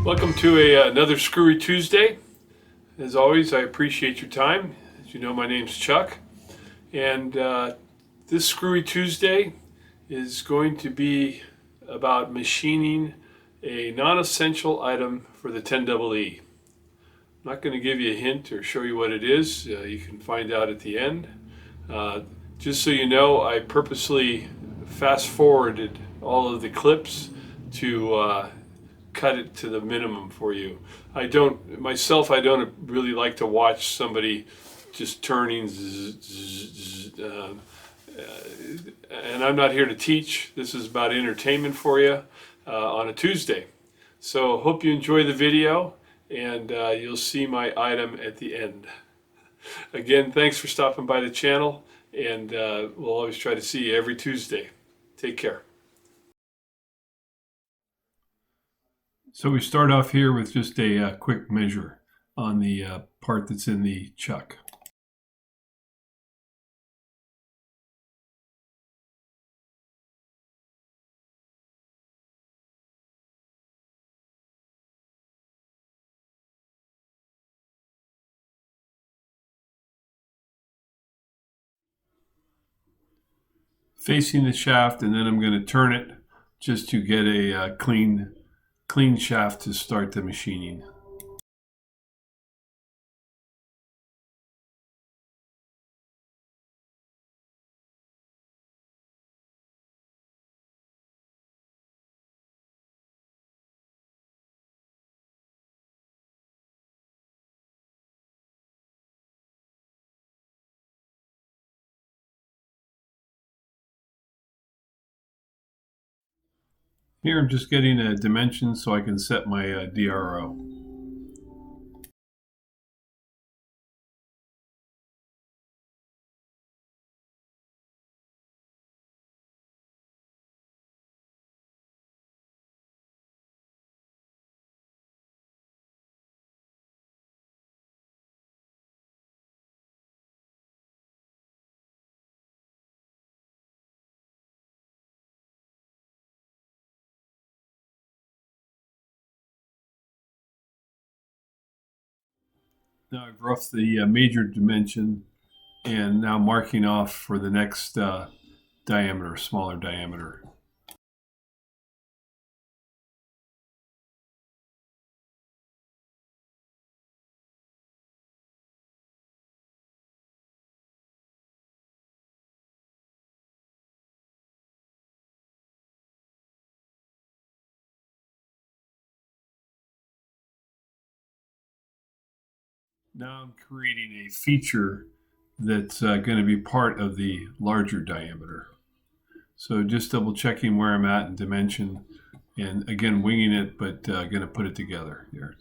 Welcome to another Screwy Tuesday. As always, I appreciate your time. As you know, my name's Chuck, and this Screwy Tuesday is going to be about machining a non-essential item for the 10ee. I'm not going to give you a hint or show you what it is. You can find out at the end. Just so you know, I purposely fast-forwarded all of the clips to cut it to the minimum for you. I don't really like to watch somebody just turning and I'm not here to teach. This is about entertainment for you on a Tuesday. So hope you enjoy the video, and you'll see my item at the end. Again, thanks for stopping by the channel, and we'll always try to see you every Tuesday. Take care. So we start off here with just a quick measure on the part that's in the chuck. Facing the shaft, and then I'm going to turn it just to get a clean shaft to start the machining. Here I'm just getting a dimension so I can set my DRO. Now I've roughed the major dimension, and now marking off for the next diameter, smaller diameter. Now I'm creating a feature that's going to be part of the larger diameter. So just double checking where I'm at in dimension, and again winging it, but going to put it together here.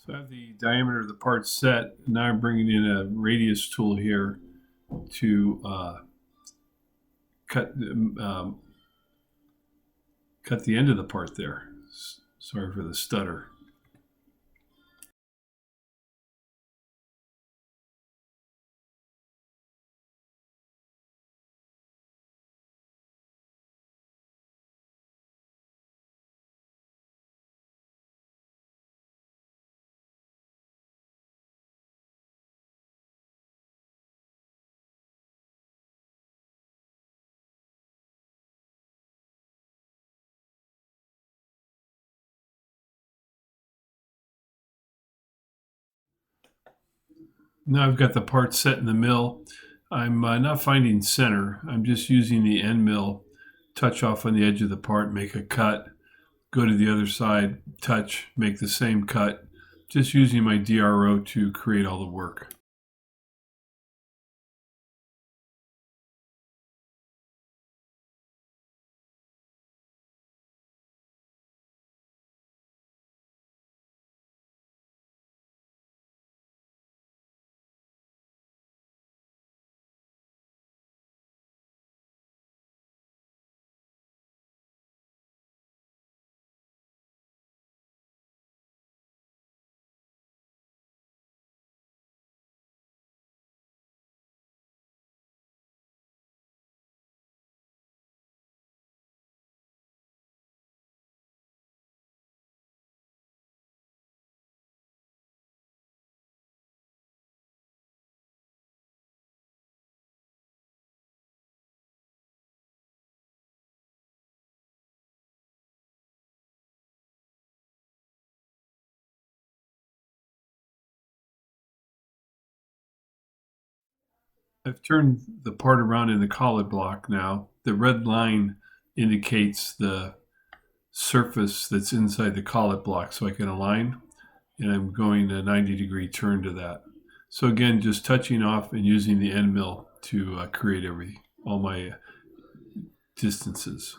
So I have the diameter of the part set. Now I'm bringing in a radius tool here to cut the end of the part there. Sorry for the stutter. Now I've got the part set in the mill. I'm not finding center. I'm just using the end mill, touch off on the edge of the part, make a cut, go to the other side, touch, make the same cut, just using my DRO to create all the work. I've turned the part around in the collet block now. The red line indicates the surface that's inside the collet block so I can align, and I'm going a 90-degree turn to that. So again, just touching off and using the end mill to create all my distances.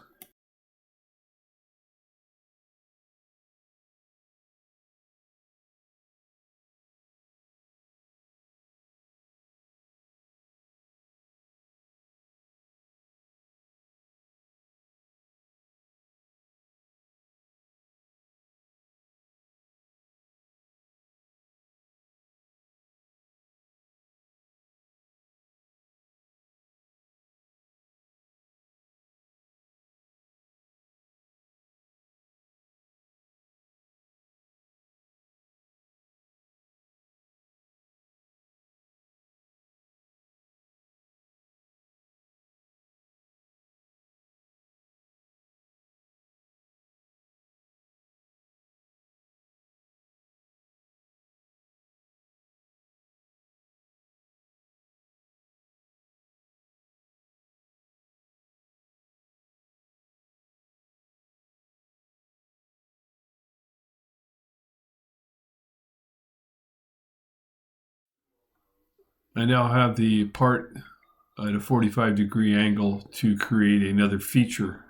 I now have the part at a 45-degree angle to create another feature.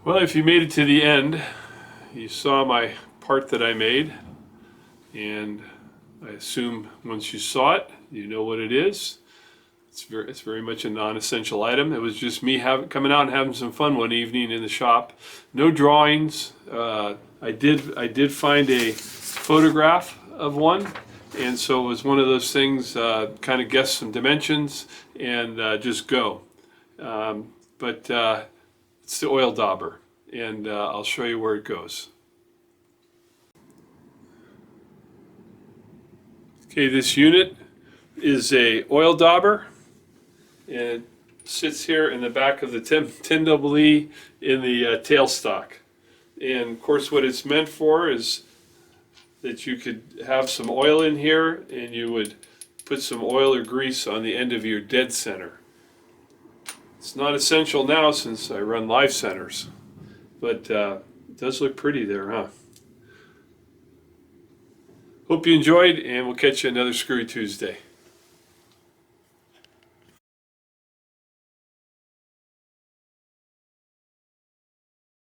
Well, if you made it to the end, you saw my part that I made, and I assume once you saw it, you know what it is. It's very much a non-essential item. It was just me coming out and having some fun one evening in the shop. No drawings. I did find a photograph of one, and so it was one of those things. Kind of guess some dimensions and just go. But it's the oil dauber, and I'll show you where it goes. Okay, this unit is a oil dauber, and it sits here in the back of the 10ee in the tailstock. And of course what it's meant for is that you could have some oil in here and you would put some oil or grease on the end of your dead center. It's not essential now since I run live centers, but it does look pretty there, huh? Hope you enjoyed, and we'll catch you another Screwy Tuesday.